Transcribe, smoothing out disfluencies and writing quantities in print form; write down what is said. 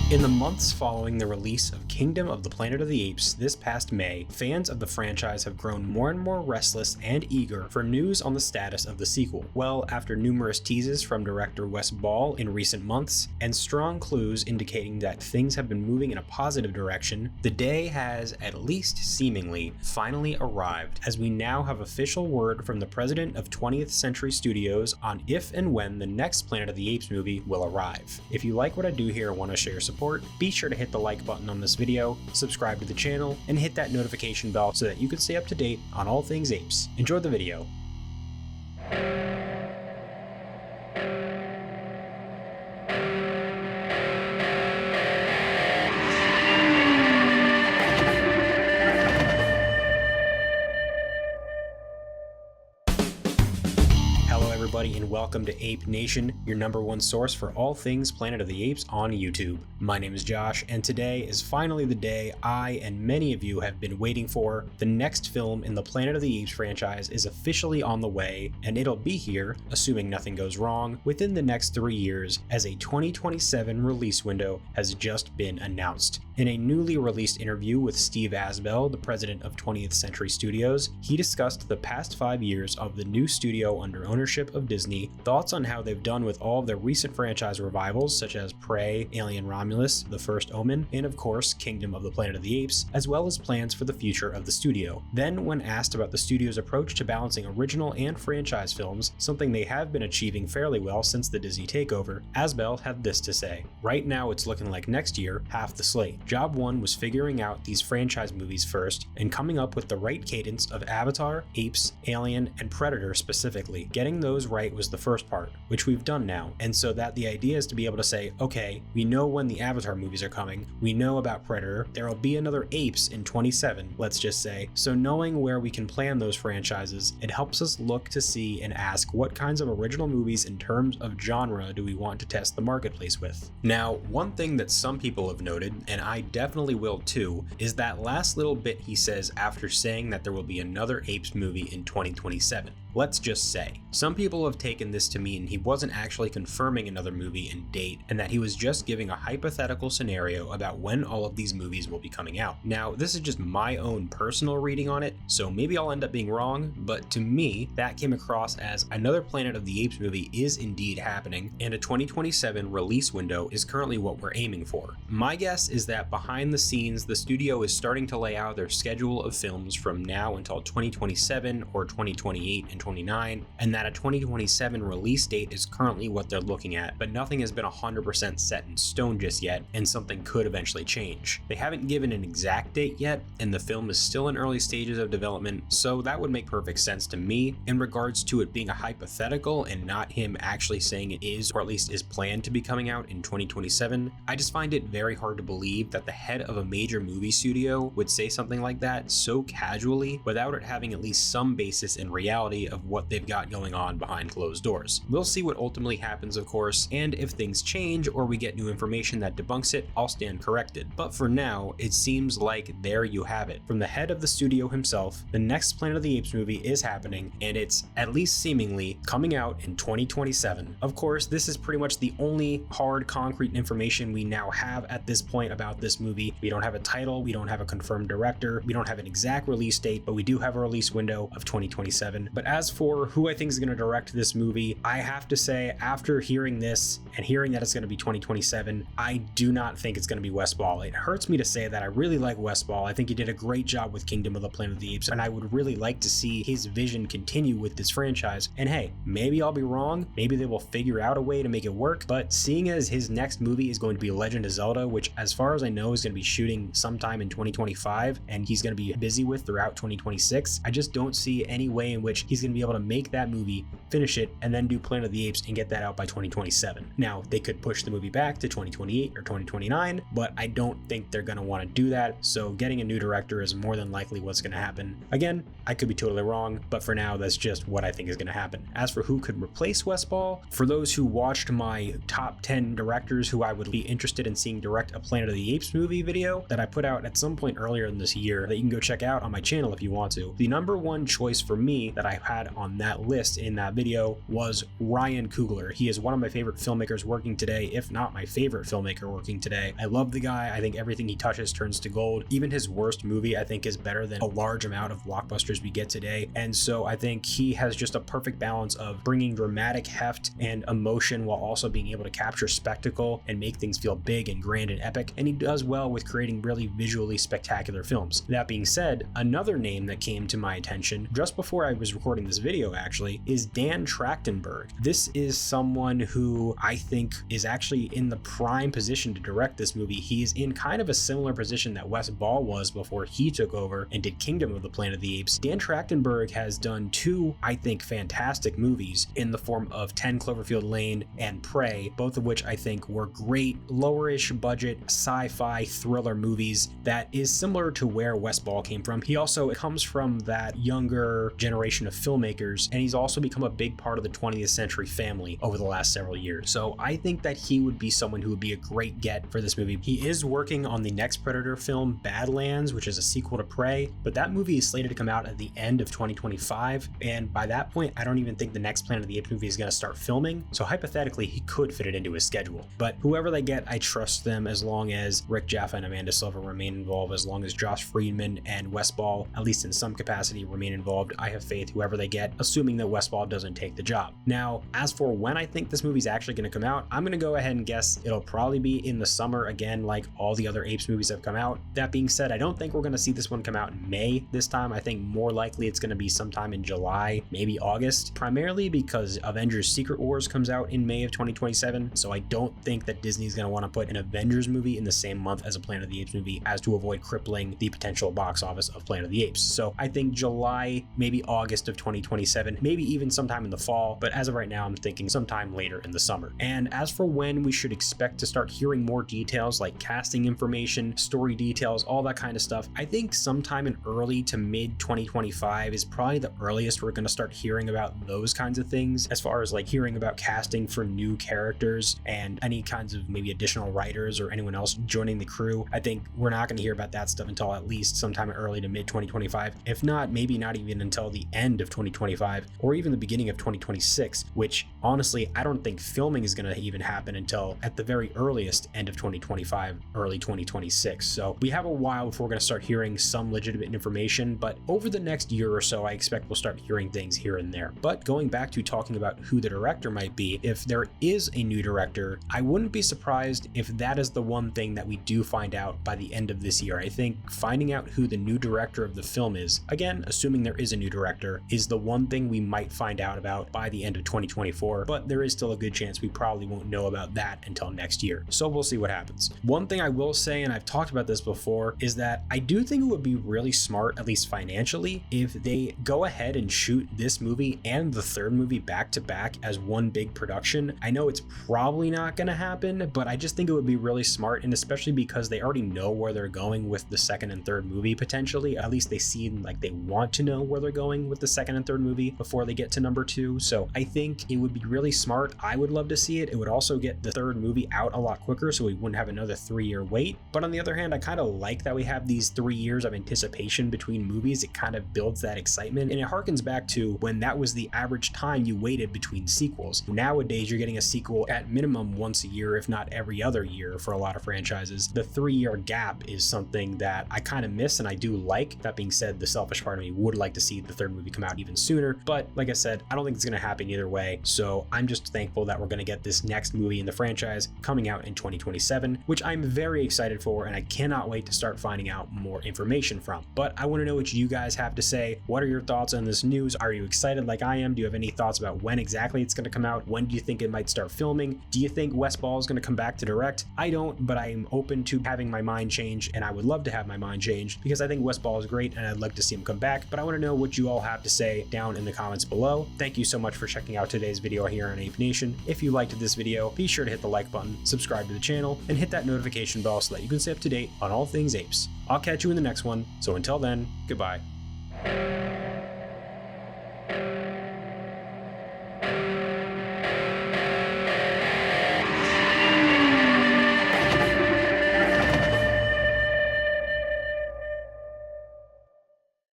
In the months following the release of Kingdom of the Planet of the Apes this past May, fans of the franchise have grown more and more restless and eager for news on the status of the sequel. Well, after numerous teases from director Wes Ball in recent months, and strong clues indicating that things have been moving in a positive direction, the day has, at least seemingly, finally arrived, as we now have official word from the president of 20th Century Studios on if and when the next Planet of the Apes movie will arrive. If you like what I do here and want to share support, be sure to hit the like button on this video, subscribe to the channel, and hit that notification bell so that you can stay up to date on all things apes. Enjoy the video. And welcome to Ape Nation, your number one source for all things Planet of the Apes on YouTube. My name is Josh, and today is finally the day I and many of you have been waiting for. The next film in the Planet of the Apes franchise is officially on the way, and it'll be here, assuming nothing goes wrong, within the next 3 years, as a 2027 release window has just been announced. In a newly released interview with Steve Asbell, the president of 20th Century Studios, he discussed the past 5 years of the new studio under ownership of Disney, thoughts on how they've done with all of their recent franchise revivals such as Prey, Alien Romulus, The First Omen, and of course Kingdom of the Planet of the Apes, as well as plans for the future of the studio. Then, when asked about the studio's approach to balancing original and franchise films, something they have been achieving fairly well since the Disney takeover, Asbell had this to say: "Right now it's looking like next year, half the slate. Job one was figuring out these franchise movies first and coming up with the right cadence of Avatar, Apes, Alien, and Predator specifically. Getting those right was the first part, which we've done now, and so that the idea is to be able to say, okay, we know when the Avatar movies are coming, we know about Predator, there'll be another Apes in 27, let's just say, so knowing where we can plan those franchises, it helps us look to see and ask what kinds of original movies in terms of genre do we want to test the marketplace with." Now, one thing that some people have noted, and I definitely will too, is that last little bit he says after saying that there will be another Apes movie in 2027. Let's just say, some people have taken this to mean he wasn't actually confirming another movie and date, and that he was just giving a hypothetical scenario about when all of these movies will be coming out. Now, this is just my own personal reading on it, so maybe I'll end up being wrong, but to me, that came across as another Planet of the Apes movie is indeed happening, and a 2027 release window is currently what we're aiming for. My guess is that behind the scenes, the studio is starting to lay out their schedule of films from now until 2027 or 2028 and 2029, and that a 2027 release date is currently what they're looking at, but nothing has been 100% set in stone just yet, and something could eventually change. They haven't given an exact date yet, and the film is still in early stages of development, so that would make perfect sense to me in regards to it being a hypothetical and not him actually saying it is, or at least is planned to be coming out in 2027. I just find it very hard to believe that the head of a major movie studio would say something like that so casually without it having at least some basis in reality of what they've got going on behind closed doors. We'll see what ultimately happens, of course, and if things change or we get new information that debunks it, I'll stand corrected. But for now, it seems like there you have it. From the head of the studio himself, the next Planet of the Apes movie is happening, and it's, at least seemingly, coming out in 2027. Of course, this is pretty much the only hard, concrete information we now have at this point about this movie. We don't have a title, we don't have a confirmed director, we don't have an exact release date, but we do have a release window of 2027. But as for who I think is going to direct this movie, I have to say, after hearing this and hearing that it's going to be 2027, I do not think it's going to be Wes Ball. It hurts me to say that. I really like Wes Ball. I think he did a great job with Kingdom of the Planet of the Apes, and I would really like to see his vision continue with this franchise. And hey, maybe I'll be wrong, maybe they will figure out a way to make it work, but seeing as his next movie is going to be Legend of Zelda, which as far as I know is going to be shooting sometime in 2025, and he's going to be busy with throughout 2026, I just don't see any way in which he's going to be able to make that movie, finish it, and then do Planet of the Apes and get that out by 2027. Now, they could push the movie back to 2028 or 2029, but I don't think they're going to want to do that, so getting a new director is more than likely what's going to happen. Again, I could be totally wrong, but for now, that's just what I think is going to happen. As for who could replace Wes Ball, for those who watched my top 10 directors who I would be interested in seeing direct a Planet of the Apes movie video that I put out at some point earlier in this year that you can go check out on my channel if you want to, the number one choice for me that I had on that list in that video was Ryan Coogler. He is one of my favorite filmmakers working today, if not my favorite filmmaker working today. I love the guy. I think everything he touches turns to gold. Even his worst movie, I think, is better than a large amount of blockbusters we get today. And so I think he has just a perfect balance of bringing dramatic heft and emotion while also being able to capture spectacle and make things feel big and grand and epic. And he does well with creating really visually spectacular films. That being said, another name that came to my attention just before I was recording this video actually is Dan Trachtenberg. This is someone who I think is actually in the prime position to direct this movie. He is in kind of a similar position that Wes Ball was before he took over and did Kingdom of the Planet of the Apes. Dan Trachtenberg has done two, I think, fantastic movies in the form of 10 Cloverfield Lane and Prey, both of which I think were great lower-ish budget sci-fi thriller movies that is similar to where Wes Ball came from. He also comes from that younger generation of filmmakers, and he's also become a big part of the 20th century family over the last several years. So I think that he would be someone who would be a great get for this movie. He is working on the next Predator film, Badlands, which is a sequel to Prey, but that movie is slated to come out at the end of 2025, and by that point I don't even think the next Planet of the Apes movie is going to start filming, so hypothetically he could fit it into his schedule. But whoever they get, I trust them as long as Rick Jaffa and Amanda Silver remain involved, as long as Josh Friedman and Wes Ball, at least in some capacity, remain involved. I have faith whoever they get, assuming that Wes Ball doesn't take the job. Now, as for when I think this movie's actually going to come out, I'm going to go ahead and guess it'll probably be in the summer again, like all the other Apes movies have come out. That being said, I don't think we're going to see this one come out in May this time. I think more likely it's going to be sometime in July, maybe August, primarily because Avengers Secret Wars comes out in May of 2027. So I don't think that Disney's going to want to put an Avengers movie in the same month as a Planet of the Apes movie, as to avoid crippling the potential box office of Planet of the Apes. So I think July, maybe August of 2027, maybe even sometime in the fall. But as of right now, I'm thinking sometime later in the summer. And as for when we should expect to start hearing more details like casting information, story details, all that kind of stuff, I think sometime in early to mid 2025 is probably the earliest we're going to start hearing about those kinds of things, as far as like hearing about casting for new characters and any kinds of maybe additional writers or anyone else joining the crew. I think we're not going to hear about that stuff until at least sometime early to mid 2025, if not, maybe not even until the end of 2025 or even the beginning of 2026, which honestly, I don't think filming is going to even happen until at the very earliest end of 2025, early 2026. So we have a while before we're going to start hearing some legitimate information, but over the next year or so, I expect we'll start hearing things here and there. But going back to talking about who the director might be, if there is a new director, I wouldn't be surprised if that is the one thing that we do find out by the end of this year. I think finding out who the new director of the film is, again, assuming there is a new director, is the one thing we might find out about by the end of 2024, but there is still a good chance we probably won't know about that until next year. So we'll see what happens. One thing I will say, and I've talked about this before, is that I do think it would be really smart, at least financially, if they go ahead and shoot this movie and the third movie back to back as one big production. I know it's probably not going to happen, but I just think it would be really smart, and especially because they already know where they're going with the second and third movie potentially. At least they seem like they want to know where they're going with the second and third movie before they get to number 2. So I think it would be really smart. I would love to see it. It would also get the third movie out a lot quicker, so we wouldn't have another 3-year wait. But on the other hand, I kind of like that we have these 3 years of anticipation between movies. It kind of builds that excitement, and it harkens back to when that was the average time you waited between sequels. Nowadays, you're getting a sequel at minimum once a year, if not every other year for a lot of franchises. The 3-year gap is something that I kind of miss and I do like. That being said, the selfish part of me would like to see the third movie come out even sooner, but like I said, I don't think it's going to happen either way. So I'm just thankful that we're going to get this next movie in the franchise coming out in 2027, which I'm very excited for, and I cannot wait to start finding out more information from. But I want to know what you guys have to say. What are your thoughts on this news? Are you excited like I am? Do you have any thoughts about when exactly it's going to come out? When do you think it might start filming? Do you think Wes Ball is going to come back to direct? I don't, but I am open to having my mind change, and I would love to have my mind changed because I think Wes Ball is great and I'd like to see him come back. But I want to know what you all have to say down in the comments below. Thank you so much for checking out today's video here on Ape Nation. If you liked this video, be sure to hit the like button, subscribe to the channel, and hit that notification bell so that you can stay up to date on all things apes. I'll catch you in the next one, so until then, goodbye.